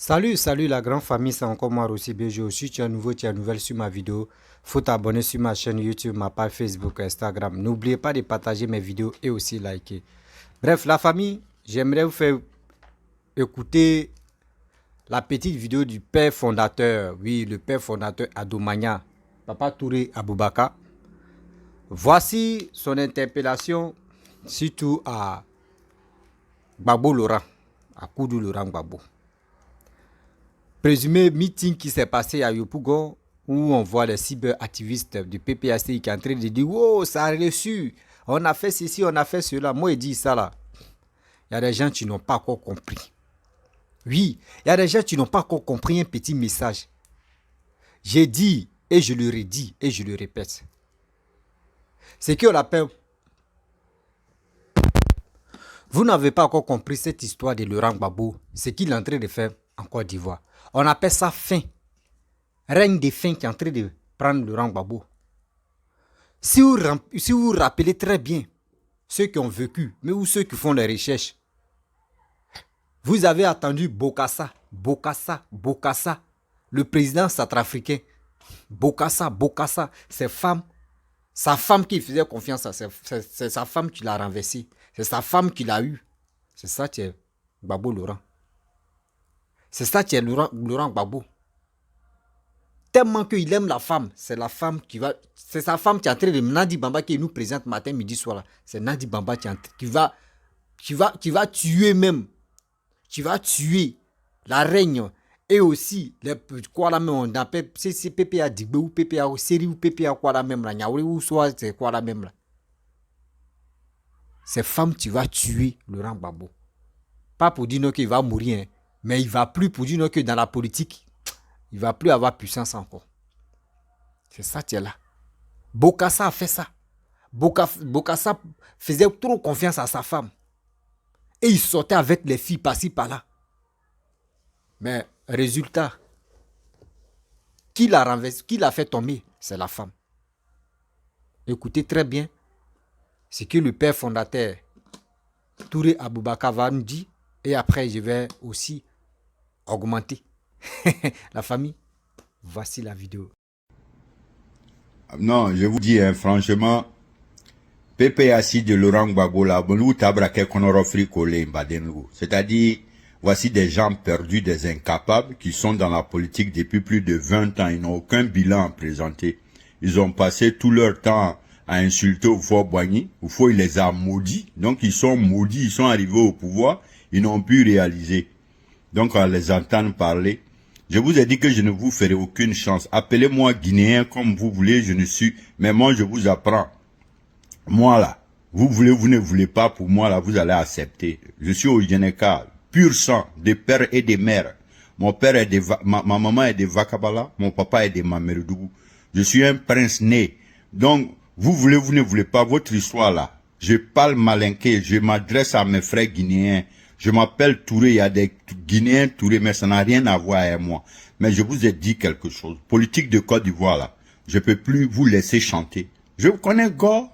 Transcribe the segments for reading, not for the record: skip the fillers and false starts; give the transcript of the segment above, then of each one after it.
Salut la grande famille, c'est encore moi aussi BG. Aussi, tu es nouveau, tu es nouvelle sur ma vidéo. Faut t'abonner sur ma chaîne YouTube, ma page Facebook, Instagram. N'oubliez pas de partager mes vidéos et aussi liker. Bref, la famille, j'aimerais vous faire écouter la petite vidéo du père fondateur. Oui, le père fondateur Adomania, Papa Touré Aboubaka. Voici son interpellation surtout à Gbagbo Laurent, à Koudou Laurent Gbagbo. Présumé meeting qui s'est passé à Yopougon où on voit les cyberactivistes du PPACI qui sont en train de dire oh, ça a reçu, on a fait ceci, on a fait cela. Moi, il dit ça là. Il y a des gens qui n'ont pas encore compris. Oui, il y a des gens qui n'ont pas encore compris un petit message. J'ai dit et je le redis et je le répète. C'est qu'on appelle. Vous n'avez pas encore compris cette histoire de Laurent Gbagbo, ce qu'il est en train de faire en Côte d'Ivoire. On appelle ça faim. Règne des fins qui est en train de prendre Laurent Gbagbo. Si vous rappelez très bien ceux qui ont vécu, mais ou ceux qui font les recherches, vous avez attendu Bokassa, le président centrafricain. Bokassa, sa femme qui faisait confiance à c'est sa femme qui l'a renversé. C'est sa femme qui l'a eu. C'est ça qui est Gbagbo Laurent. C'est ça qui est Laurent Gbagbo. Tellement qu'il aime la femme, c'est la femme qui va. C'est sa femme qui est en train de Nadi Bamba qui nous présente matin, midi, soir. C'est Nadi Bamba qui va tuer même. Qui va tuer la reine. Et aussi, quoi là même, on appelle c'est PPA Digbe ou PPA série ou PPA quoi là même là. Nyaouri ou soit c'est quoi là même là. C'est femme qui va tuer Laurent Gbagbo. Pas pour dire qu'il va mourir, hein, mais il va plus pour dire que dans la politique, il va plus avoir puissance encore. C'est ça qui est là. Bokassa a fait ça. Bokassa faisait trop confiance à sa femme. Et il sortait avec les filles par-ci par-là. Mais résultat, qui l'a renversé, qui l'a fait tomber, c'est la femme. Écoutez très bien ce que le père fondateur Touré Aboubaka va nous dire. Et après, je vais aussi augmenter la famille. Voici la vidéo. Non, je vous dis, hein, franchement, PPAC de Laurent Gbagbo là, c'est-à-dire, voici des gens perdus, des incapables, qui sont dans la politique depuis plus de 20 ans. Ils n'ont aucun bilan à présenter. Ils ont passé tout leur temps à insulter Oufo Boigny. Oufo, il les a maudits. Donc, ils sont maudits, ils sont arrivés au pouvoir. Ils n'ont pu réaliser. Donc, à les entendre parler, je vous ai dit que je ne vous ferai aucune chance. Appelez-moi Guinéen comme vous voulez, je ne suis... Mais moi, je vous apprends. Moi, là, vous voulez, vous ne voulez pas, pour moi, là, vous allez accepter. Je suis au Génécal, pur sang, des pères et des mères. Mon père est ma maman est de Vakabala, mon papa est de Mameredougou. Je suis un prince né. Donc, vous voulez, vous ne voulez pas, votre histoire, là. Je parle malinqué, je m'adresse à mes frères guinéens. Je m'appelle Touré, il y a des Guinéens Touré, mais ça n'a rien à voir avec moi. Mais je vous ai dit quelque chose. Politique de Côte d'Ivoire, là. Je peux plus vous laisser chanter. Je connais Gore.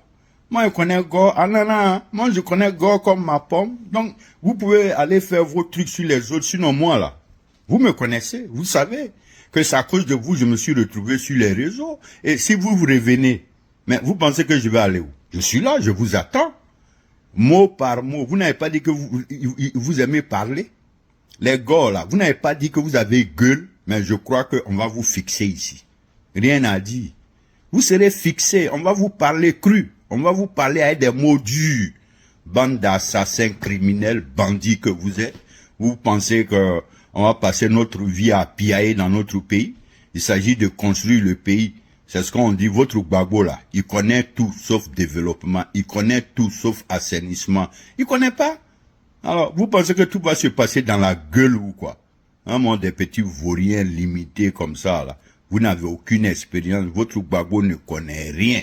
Moi, je connais Gore. Ah non, non. Moi, je connais Gore comme ma pomme. Donc, vous pouvez aller faire vos trucs sur les autres. Sinon, moi, là, vous me connaissez. Vous savez que c'est à cause de vous, je me suis retrouvé sur les réseaux. Et si vous vous revenez, mais vous pensez que je vais aller où? Je suis là, je vous attends. Mot par mot, vous n'avez pas dit que vous aimez parler. Les gars là, vous n'avez pas dit que vous avez gueule, mais je crois qu'on va vous fixer ici. Rien à dire. Vous serez fixé, on va vous parler cru, on va vous parler avec des mots durs. Bande d'assassins criminels, bandits que vous êtes. Vous pensez que on va passer notre vie à piailler dans notre pays? Il s'agit de construire le pays. C'est ce qu'on dit, votre Gbagbo là, il connaît tout sauf développement, il connaît tout sauf assainissement. Il connaît pas. Alors, vous pensez que tout va se passer dans la gueule ou quoi? Un monde des petits vauriens limités comme ça là. Vous n'avez aucune expérience, votre Gbagbo ne connaît rien.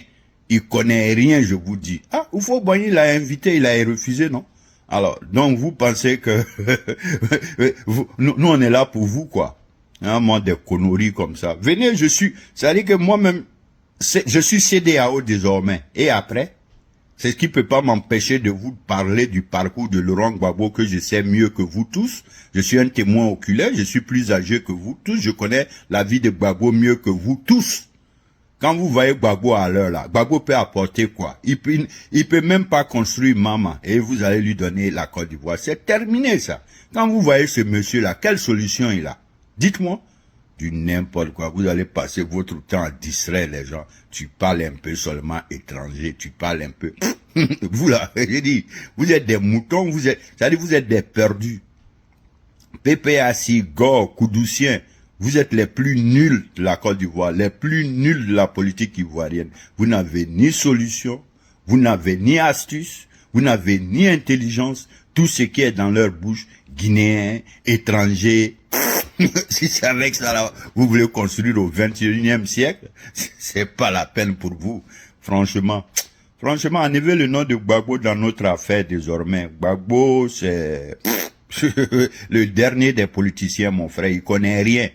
Il connaît rien, je vous dis. Ah, Oufo Boigny l'a invité, il a refusé, non? Alors, donc vous pensez que nous on est là pour vous quoi? Un monde des conneries comme ça. Venez, ça veut dire que moi-même, je suis CDAO désormais. Et après, C'est ce qui peut pas m'empêcher de vous parler du parcours de Laurent Gbagbo que je sais mieux que vous tous. Je suis un témoin oculaire, je suis plus âgé que vous tous, je connais la vie de Gbagbo mieux que vous tous. Quand vous voyez Gbagbo à l'heure là, Gbagbo peut apporter quoi? Il peut même pas construire maman et vous allez lui donner la Côte d'Ivoire. C'est terminé ça. Quand vous voyez ce monsieur là, quelle solution il a? Dites-moi. Du n'importe quoi. Vous allez passer votre temps à distraire les gens. Tu parles un peu seulement étranger, tu parles un peu. Vous là, j'ai dit, vous êtes des moutons, c'est-à-dire vous êtes des perdus. PPAC, Gore, Koudoussien, vous êtes les plus nuls de la Côte d'Ivoire, les plus nuls de la politique ivoirienne. Vous n'avez ni solution, vous n'avez ni astuce, vous n'avez ni intelligence. Tout ce qui est dans leur bouche, guinéens, étrangers. Si c'est avec ça là, vous voulez construire au 21e siècle, c'est pas la peine pour vous. Franchement, enlevez le nom de Gbagbo dans notre affaire désormais. Gbagbo, c'est le dernier des politiciens, mon frère. Il connaît rien.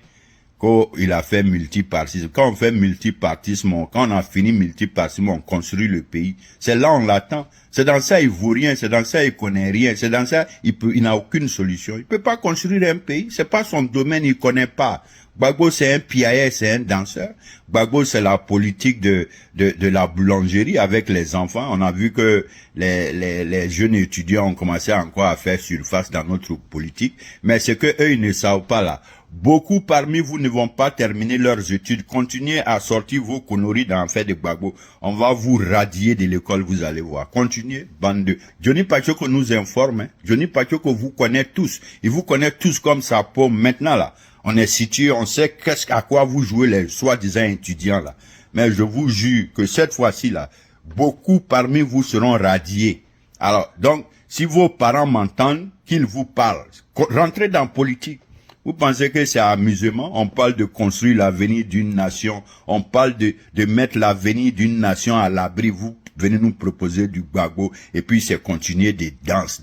Quand il a fait multipartisme. Quand on fait multipartisme, quand on a fini multipartisme, on construit le pays. C'est là on l'attend. C'est dans ça il vaut rien, c'est dans ça il connaît rien, c'est dans ça il n'a aucune solution. Il peut pas construire un pays, c'est pas son domaine, il connaît pas. Gbagbo c'est un piailleur, c'est un danseur. Gbagbo c'est la politique de la boulangerie avec les enfants. On a vu que les jeunes étudiants ont commencé encore à faire surface dans notre politique, mais c'est que eux ils ne savent pas là. Beaucoup parmi vous ne vont pas terminer leurs études. Continuez à sortir vos conneries dans l'affaire de Gbagbo. On va vous radier de l'école, vous allez voir. Continuez, bande de... Johnny Pachoko nous informe. Hein. Johnny Pachoko vous connaît tous. Il vous connaît tous comme sa peau. Maintenant là, on est situé, on sait à quoi vous jouez les soi-disant étudiants là. Mais je vous jure que cette fois-ci là, beaucoup parmi vous seront radiés. Alors, donc, si vos parents m'entendent, qu'ils vous parlent. Rentrez dans la politique. Vous pensez que c'est amusement? On parle de construire l'avenir d'une nation. On parle de mettre l'avenir d'une nation à l'abri. Vous venez nous proposer du Gbagbo. Et puis c'est continuer des danses.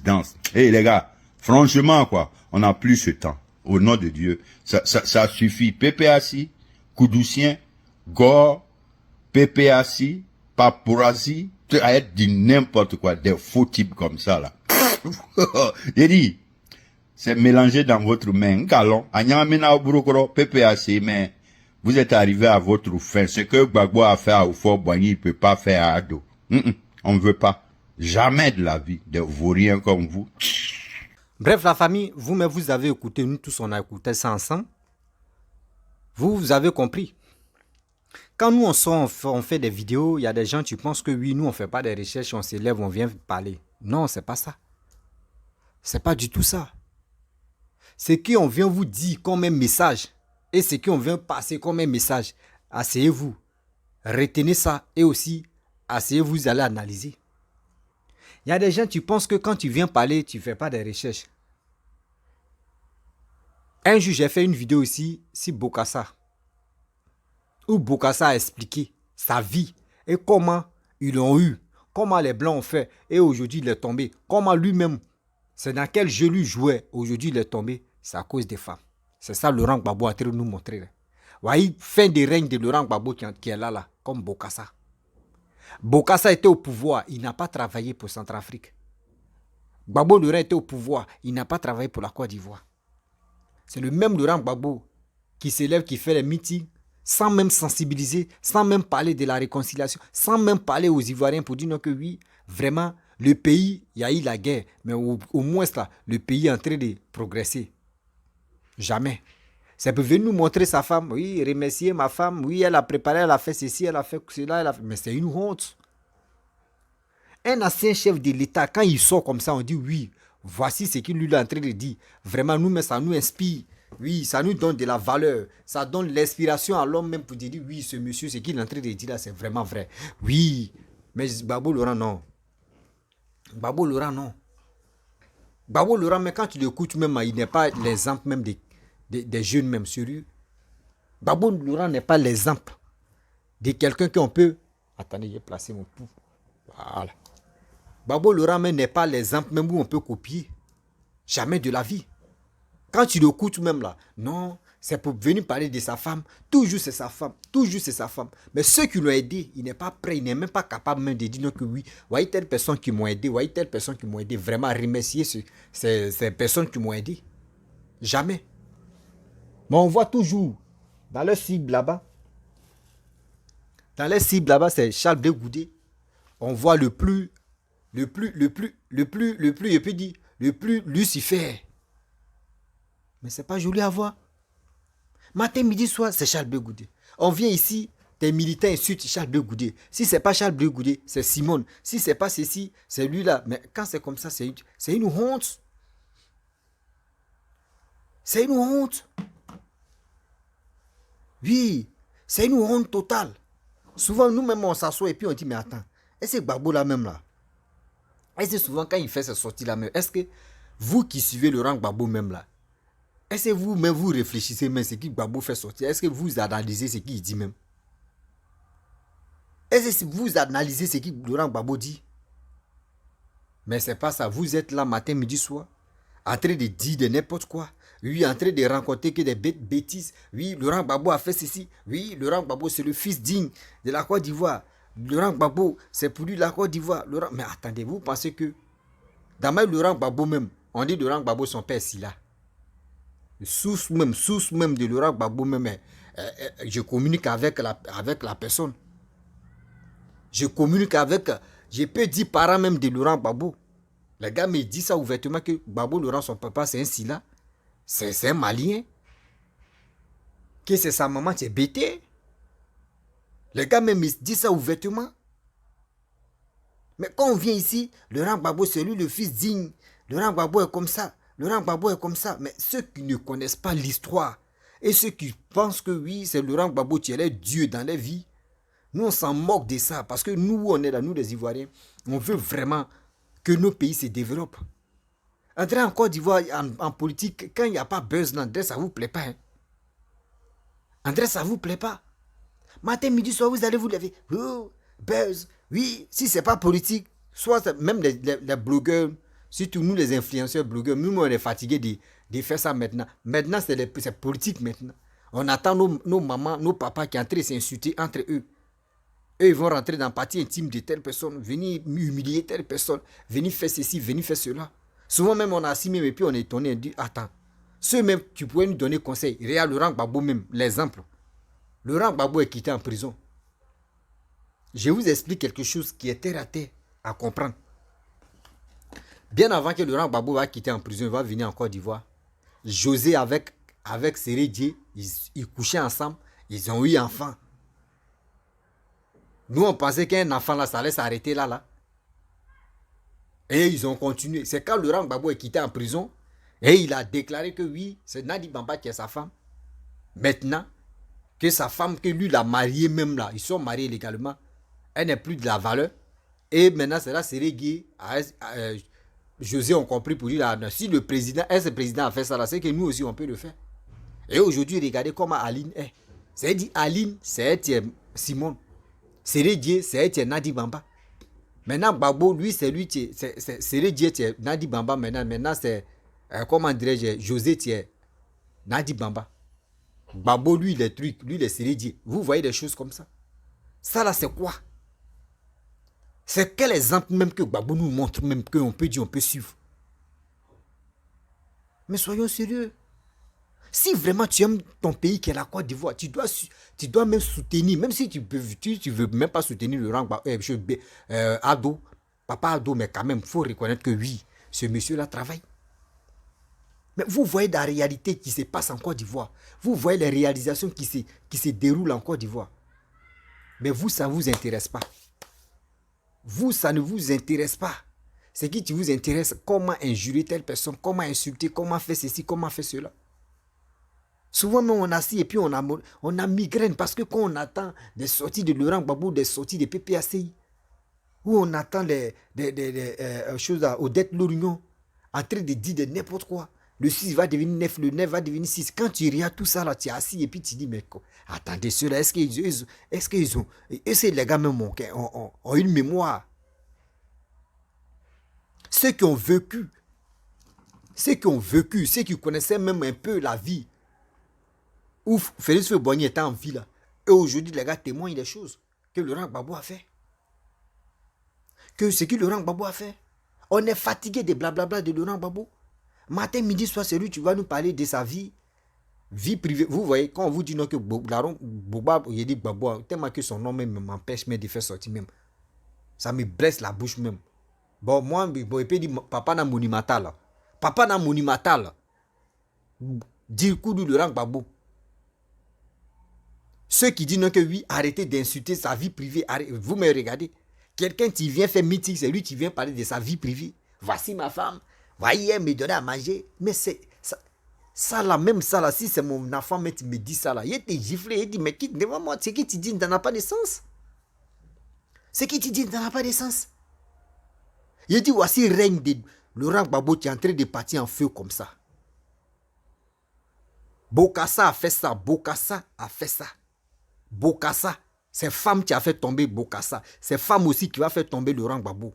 Eh les gars, franchement quoi, on n'a plus ce temps. Au nom de Dieu, ça suffit. PPAC, Koudoussien, Gore, PPAC, Papourazi, à être dit n'importe quoi, des faux types comme ça là. J'ai dit, c'est mélangé dans votre main. Calon, Anyamina Obrokoro, PPAC, mais vous êtes arrivé à votre fin. Ce que Gbagbo a fait à Oufo Boigny, il peut pas faire à Ado. On ne veut pas. Jamais de la vie de vauriens comme vous. Bref, la famille, vous-même, vous avez écouté, nous tous, on a écouté ça ensemble. Vous avez compris. Quand nous, on fait des vidéos, il y a des gens qui pensent que oui, nous, on ne fait pas des recherches, on s'élève, on vient parler. Non, c'est pas ça. C'est pas du tout ça. Ce qu'on vient vous dire comme un message et ce qu'on vient passer comme un message, asseyez-vous, retenez ça et aussi, asseyez-vous, vous allez analyser. Il y a des gens qui pensent que quand tu viens parler, tu ne fais pas des recherches. Un jour, j'ai fait une vidéo ici sur Bokassa, où Bokassa a expliqué sa vie et comment ils l'ont eu, comment les Blancs ont fait et aujourd'hui il est tombé, comment lui-même, c'est dans quel jeu lui jouait, aujourd'hui il est tombé, c'est à cause des femmes. C'est ça Laurent Gbagbo a train de nous montrer. Vous voyez, fin de règne de Laurent Gbagbo qui est là, comme Bokassa. Bokassa était au pouvoir, il n'a pas travaillé pour Centrafrique. Gbagbo Laurent était au pouvoir, il n'a pas travaillé pour la Côte d'Ivoire. C'est le même Laurent Gbagbo qui s'élève, qui fait les meetings, sans même sensibiliser, sans même parler de la réconciliation, sans même parler aux Ivoiriens pour dire non que oui, vraiment, le pays, il y a eu la guerre, mais au moins là, le pays est en train de progresser. Jamais. C'est pour venir nous montrer sa femme, oui, remercier ma femme, oui, elle a préparé, elle a fait ceci, elle a fait cela, elle a fait... Mais c'est une honte. Un ancien chef de l'État, quand il sort comme ça, on dit oui, voici ce qu'il lui est en train de dire. Vraiment, nous, mais ça nous inspire. Oui, ça nous donne de la valeur. Ça donne l'inspiration à l'homme même pour dire oui, ce monsieur, ce qu'il est en train de dire là, c'est vraiment vrai. Oui, mais Gbagbo Laurent, non. Gbagbo Laurent, non. Gbagbo Laurent, mais quand tu l'écoutes même, il n'est pas l'exemple même des jeunes même sérieux. Gbagbo Laurent n'est pas l'exemple de quelqu'un qu'on peut... Attendez, j'ai placé mon pouls. Voilà. Gbagbo Laurent même n'est pas l'exemple même où on peut copier. Jamais de la vie. Quand tu l'écoutes même là, non, C'est pour venir parler de sa femme. Toujours c'est sa femme. Toujours c'est sa femme. Mais ceux qui l'ont aidé, il n'est pas prêt, il n'est même pas capable même de dire non que oui, voyez telle personne qui m'ont aidé, voyez telle personne qui m'ont aidé. Vraiment remercier ces personnes qui m'ont aidé. Jamais. Mais on voit toujours dans leur cible là-bas. Dans leur cible là-bas, c'est Charles Blé Goudé. On voit le plus Lucifer. Mais c'est pas joli à voir. Matin, midi, soir, c'est Charles Blé Goudé. On vient ici, des militants insultent Charles Blé Goudé. Si c'est pas Charles Blé Goudé, c'est Simone. Si c'est pas ceci, c'est lui-là. Mais quand c'est comme ça, c'est une honte. C'est une honte. Oui, c'est une honte totale. Souvent, nous-mêmes, on s'assoit et puis on dit, mais attends, est-ce que Gbagbo là même là? Est-ce que souvent, quand il fait ses sorties là même, est-ce que vous qui suivez Laurent Gbagbo même là, est-ce que vous-même vous réfléchissez même ce que Gbagbo fait sortir? Est-ce que vous analysez ce qu'il dit même? Est-ce que vous analysez ce que Laurent Gbagbo dit? Mais c'est pas ça. Vous êtes là matin, midi, soir, en train de dire de n'importe quoi. Oui, en train de rencontrer que des bêtises. Oui, Laurent Gbagbo a fait ceci. Oui, Laurent Gbagbo, c'est le fils digne de la Côte d'Ivoire. Laurent Gbagbo, c'est pour lui la Côte d'Ivoire. Mais attendez, vous pensez que dans même Laurent Gbagbo même, on dit Laurent Gbagbo, son père, c'est là. Source même de Laurent Gbagbo même, je communique avec la personne. Je communique avec, je peux dire parents même de Laurent Gbagbo. Les gars me disent ça ouvertement que Gbagbo Laurent, son papa, c'est un Silla. C'est un Malien. Que c'est sa maman, c'est bêté. Les gars me disent ça ouvertement. Mais quand on vient ici, Laurent Gbagbo, c'est lui le fils digne. Laurent Gbagbo est comme ça. Laurent Gbagbo est comme ça. Mais ceux qui ne connaissent pas l'histoire et ceux qui pensent que oui, c'est Laurent Gbagbo qui est Dieu dans leur vie, nous on s'en moque de ça. Parce que nous, on est là, nous les Ivoiriens, on veut vraiment que nos pays se développent. Entrer en Côte d'Ivoire en politique, quand il n'y a pas buzz, André, ça ne vous plaît pas. Hein? André, ça ne vous plaît pas. Matin, midi, soir, vous allez vous lever. Oh, buzz. Oui, si ce n'est pas politique, soit même les blogueurs, surtout nous les influenceurs blogueurs, nous on est fatigués de faire ça maintenant. Maintenant, c'est politique maintenant. On attend nos mamans, nos papas qui entrent s'insulter entre eux. Eux, ils vont rentrer dans la partie intime de telle personne, venir humilier telle personne, venir faire ceci, venir faire cela. Souvent même, on a assis même et puis on est étonné, on dit, attends, ceux même qui pourraient nous donner conseil, regarde Laurent Gbagbo même, l'exemple. Laurent Gbagbo est quitté en prison. Je vous explique quelque chose qui est terre à terre à comprendre. Bien avant que Laurent Gbagbo va quitter en prison, il va venir en Côte d'Ivoire. José avec Sérédié, ils couchaient ensemble, ils ont eu un enfant. Nous, on pensait qu'un enfant là, ça allait s'arrêter là. Et ils ont continué. C'est quand Laurent Gbagbo est quitté en prison, et il a déclaré que oui, c'est Nadi Bamba qui est sa femme. Maintenant, que sa femme, que lui l'a mariée même là, ils sont mariés légalement, elle n'est plus de la valeur. Et maintenant, c'est là, Sérédié, José ont compris pour dire, là, si le président, président a fait ça là, c'est que nous aussi, on peut le faire. Et aujourd'hui, regardez comment Aline est. C'est dit Aline, c'est Simone. Sérédié, c'est Nadi Bamba. Maintenant, Gbagbo, lui, c'est lui, c'est Sérédié, c'est Nadi Bamba. Maintenant c'est, comment dirais-je, José, c'est Nadi Bamba. Gbagbo, lui, les trucs, lui, les Sérédié. Vous voyez des choses comme ça. Ça là, c'est quoi? C'est quel exemple même que Gbagbo nous montre, même qu'on peut dire, on peut suivre. Mais soyons sérieux. Si vraiment tu aimes ton pays qui est la Côte d'Ivoire, tu dois même soutenir, même si tu veux même pas soutenir le rang Ado, papa Ado, mais quand même, il faut reconnaître que oui, ce monsieur-là travaille. Mais vous voyez la réalité qui se passe en Côte d'Ivoire. Vous voyez les réalisations qui se déroulent en Côte d'Ivoire. Mais vous, ça ne vous intéresse pas. Vous, ça ne vous intéresse pas. Ce qui vous intéresse, comment injurer telle personne, comment insulter, comment faire ceci, comment faire cela. Souvent, on assis et puis on a migraine parce que quand on attend des sorties de Laurent Gbagbo, des sorties de PPACI, où on attend des choses à Odette Lorignon, en train de dire de n'importe quoi. Le 6 va devenir 9, le 9 va devenir 6. Quand tu regardes tout ça, là, tu es assis et puis tu dis, mais attendez, ceux-là, est-ce que les gars même ont une mémoire? Ceux qui ont vécu, ceux qui connaissaient même un peu la vie, où Félix Houphouët-Boigny était en vie là. Et aujourd'hui, les gars témoignent des choses que Laurent Gbagbo a fait. Que ce que Laurent Gbagbo a fait. On est fatigué des blablabla de Laurent Gbagbo. Matin, midi, soir, c'est lui qui va nous parler de sa vie privée. Vous voyez, quand on vous dit non que Laurent Gbagbo, il dit Gbagbo, tellement que son nom même m'empêche même de faire sortir même. Ça me blesse la bouche même. Bon, moi, bon, il peut dire papa n'a monumental. Papa n'a monumental. Dire coup de Laurent Gbagbo. Ceux qui disent non que oui, arrêtez d'insulter sa vie privée. Vous me regardez. Quelqu'un qui vient faire meeting, c'est lui qui vient parler de sa vie privée. Voici ma femme. Voyez, elle me donnait à manger. Mais c'est ça là, même ça là, si c'est mon enfant, mais tu me dis ça là. Il était giflé, il dit, mais quitte devant moi, ce qui te dit n'a pas de sens. Ce qui te dit n'a pas de sens. Il dit, voici le règne de Laurent Gbagbo qui est en train de partir en feu comme ça. Bokassa a fait ça, Bokassa a fait ça. Bokassa, c'est femme qui a fait tomber Bokassa. C'est femme aussi qui va faire tomber Laurent Gbagbo.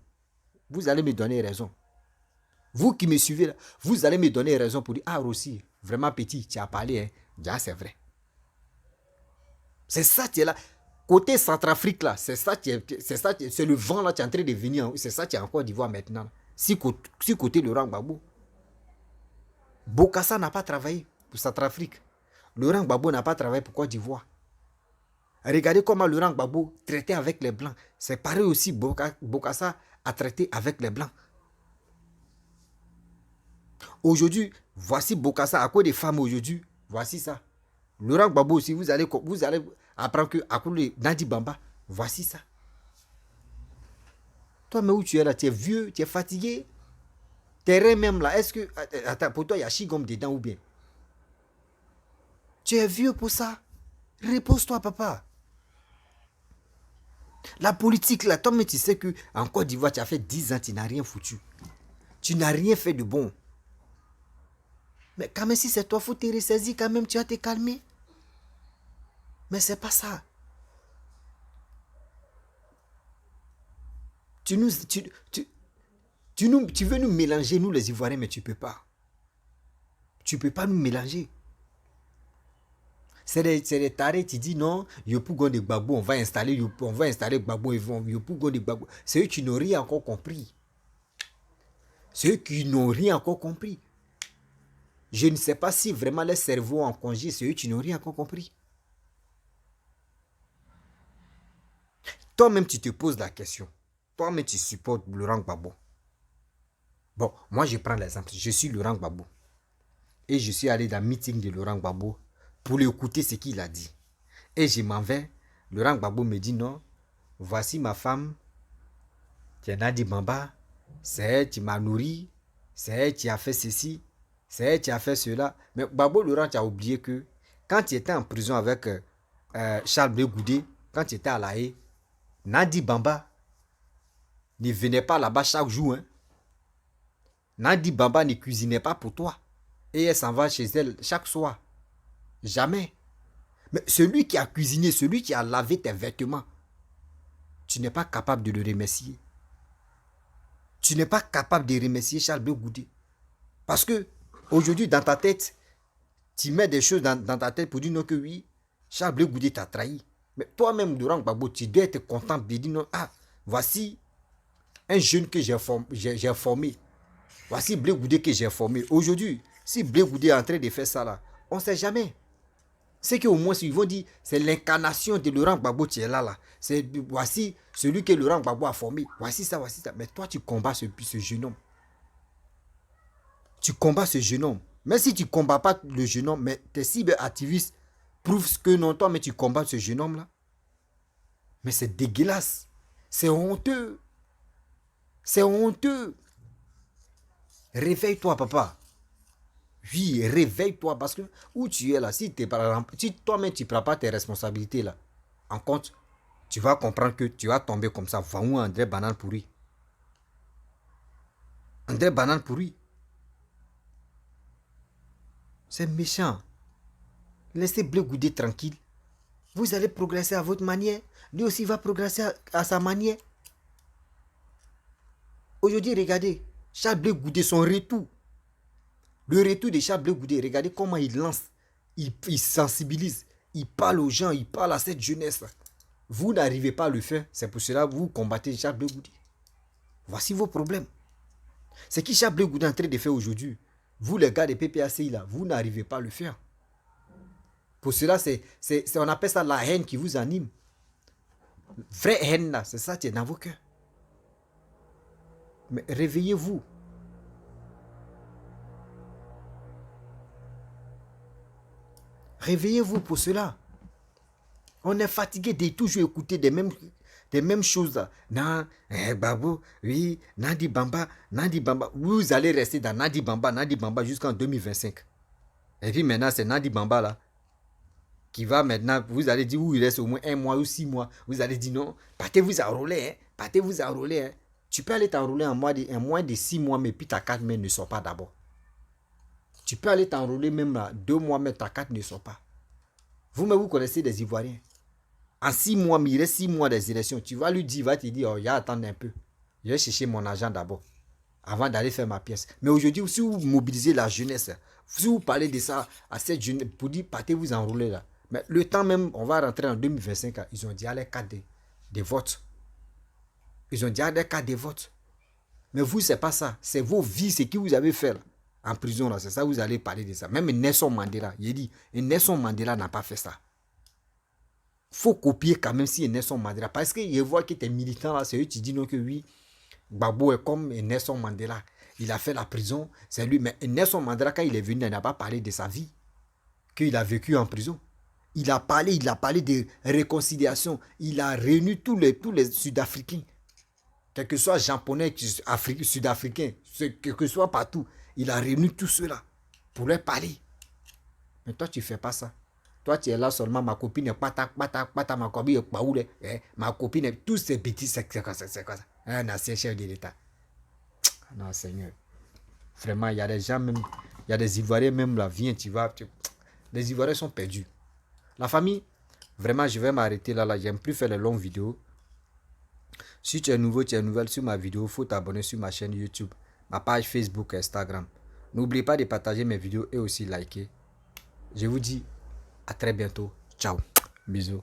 Vous allez me donner raison. Vous qui me suivez là, vous allez me donner raison pour dire, ah Rossi, vraiment petit, tu as parlé, hein. Ja, c'est vrai. C'est ça qui est là. Côté Centrafrique là, c'est le vent là qui est en train de venir. C'est ça qui est en Côte d'Ivoire maintenant. Si côté Laurent Gbagbo. Bokassa n'a pas travaillé pour Centrafrique. Laurent Gbagbo n'a pas travaillé pour Côte d'Ivoire. Regardez comment Laurent Gbagbo traitait avec les Blancs. C'est pareil aussi, Bokassa a traité avec les Blancs. Aujourd'hui, voici Bokassa à cause des femmes aujourd'hui. Voici ça. Laurent Gbagbo aussi, vous allez apprendre que à cause de Nadi Bamba, voici ça. Toi, mais où tu es là? Tu es vieux, tu es fatigué. Terrain même là, est-ce que... Attends, pour toi, il y a Chigom dedans ou bien? Tu es vieux pour ça. Repose-toi, papa. La politique là, toi, mais tu sais qu'en Côte d'Ivoire, tu as fait 10 ans, tu n'as rien foutu. Tu n'as rien fait de bon. Mais quand même, si c'est toi, il faut te ressaisir quand même, tu vas te calmer. Mais c'est pas ça. Tu veux nous mélanger, nous les Ivoiriens, mais tu ne peux pas. Tu ne peux pas nous mélanger. C'est des tarés qui disent non, Yopougon de Gbagbo, on va installer Gbagbo, Yopougon de Gbagbo. C'est eux qui n'ont rien encore compris. C'est eux qui n'ont rien encore compris. Je ne sais pas si vraiment les cerveaux en congé, c'est eux qui n'ont rien encore compris. Toi-même, tu te poses la question. Toi-même, tu supportes Laurent Gbagbo. Bon, moi, je prends l'exemple. Je suis Laurent Gbagbo. Et je suis allé dans le meeting de Laurent Gbagbo pour écouter ce qu'il a dit. Et je m'en vais. Laurent Gbagbo me dit non. Voici ma femme. Tu en as dit Bamba. C'est elle qui m'a nourri. C'est elle qui a fait ceci. C'est elle qui a fait cela. Mais Gbagbo Laurent, tu as oublié que quand tu étais en prison avec Charles Blé Goudé, quand tu étais à La Haye, Nadi Bamba ne venait pas là-bas chaque jour. Hein. Nadi Bamba ne cuisinait pas pour toi. Et elle s'en va chez elle chaque soir. Jamais. Mais celui qui a cuisiné, celui qui a lavé tes vêtements, tu n'es pas capable de le remercier. Tu n'es pas capable de remercier Charles Blé Goudé. Parce que aujourd'hui, dans ta tête, tu mets des choses dans ta tête pour dire non que oui, Charles Blé Goudé t'a trahi. Mais toi-même, Laurent Gbagbo, tu dois être content de dire non, ah, voici un jeune que j'ai formé. Voici Blé Goudé que j'ai formé. Aujourd'hui, si Blé Goudé est en train de faire ça là, on ne sait jamais. C'est qu'au moins, ils vont dire, c'est l'incarnation de Laurent Gbagbo qui est là. Voici celui que Laurent Gbagbo a formé. Voici ça, voici ça. Mais toi, tu combats ce jeune homme. Tu combats ce jeune homme. Même si tu ne combats pas le jeune homme, mais tes cyberactivistes prouvent que non, toi, mais tu combats ce jeune homme là. Mais c'est dégueulasse. C'est honteux. C'est honteux. Réveille-toi, papa. Oui, réveille-toi parce que où tu es là, si toi-même tu ne prends pas tes responsabilités là en compte, tu vas comprendre que tu vas tomber comme ça. Va où André Banane pourri. André Banane pourri. C'est méchant. Laissez Blé Goudé tranquille. Vous allez progresser à votre manière. Lui aussi va progresser à sa manière. Aujourd'hui, regardez, Charles Blé Goudé, son retour. Le retour de Charles Blé Goudé, regardez comment il lance. il sensibilise, il parle aux gens, il parle à cette jeunesse. Vous n'arrivez pas à le faire, c'est pour cela que vous combattez Charles Blé Goudé. Voici vos problèmes. C'est qui Charles Blé Goudé est en train de faire aujourd'hui. Vous les gars des PPACI là, vous n'arrivez pas à le faire. Pour cela, on appelle ça la haine qui vous anime. Vraie haine là, c'est ça qui est dans vos cœurs. Mais réveillez-vous. Réveillez-vous pour cela. On est fatigué de toujours écouter des mêmes choses là. Non, Babou, oui, Nadi Bamba. Vous allez rester dans Nadi Bamba jusqu'en 2025. Et puis maintenant, c'est Nadi Bamba là qui va maintenant, vous allez dire, où il reste au moins 1 mois ou 6 mois. Vous allez dire non, partez-vous enrôler, hein. Partez-vous enrôler. Hein. Tu peux aller t'enrôler en moins de 6 mois, mais puis ta carte mais ne sort pas d'abord. Tu peux aller t'enrôler même là, 2 mois, mais ta carte ne sort pas. Vous-même, vous connaissez des Ivoiriens. En 6 mois, mais il reste 6 mois des élections. Tu vas lui dire, il va te dire, oh, il y a attendre un peu. Je vais chercher mon argent d'abord, avant d'aller faire ma pièce. Mais aujourd'hui, si vous mobilisez la jeunesse, si vous parlez de ça à cette jeunesse, pour dire, partez-vous enrôler là. Mais le temps même, on va rentrer en 2025, ils ont déjà les cartes de vote. Ils ont déjà des cartes de vote. Mais vous, c'est pas ça. C'est vos vies, ce que vous avez fait là, en prison là. C'est ça, vous allez parler de ça. Même Nelson Mandela, il dit, Nelson Mandela n'a pas fait ça. Faut copier quand même si Nelson Mandela. Parce que je vois que tes militants là, c'est eux qui disent non que oui, Gbagbo est comme Nelson Mandela. Il a fait la prison, c'est lui. Mais Nelson Mandela, quand il est venu, il n'a pas parlé de sa vie, qu'il a vécu en prison. Il a parlé de réconciliation. Il a réuni tous les Sud-Africains. Quel que soit japonais, sud-africain, quel que soit partout. Il a réuni tous ceux-là pour leur parler. Mais toi, tu ne fais pas ça. Toi, tu es là seulement, ma copine est pata, ma copine est paoule, ma copine est tous ces bêtises, c'est quoi ça? Un ancien chef de l'État. Non, Seigneur. Vraiment, il y a des gens même, il y a des Ivoiriens même là, viens, les Ivoiriens sont perdus. La famille, vraiment, je vais m'arrêter là. J'aime plus faire les longues vidéos. Si tu es nouveau, tu es nouvelle sur ma vidéo, il faut t'abonner sur ma chaîne YouTube, ma page Facebook et Instagram. N'oublie pas de partager mes vidéos et aussi liker. Je vous dis à très bientôt. Ciao. Bisous.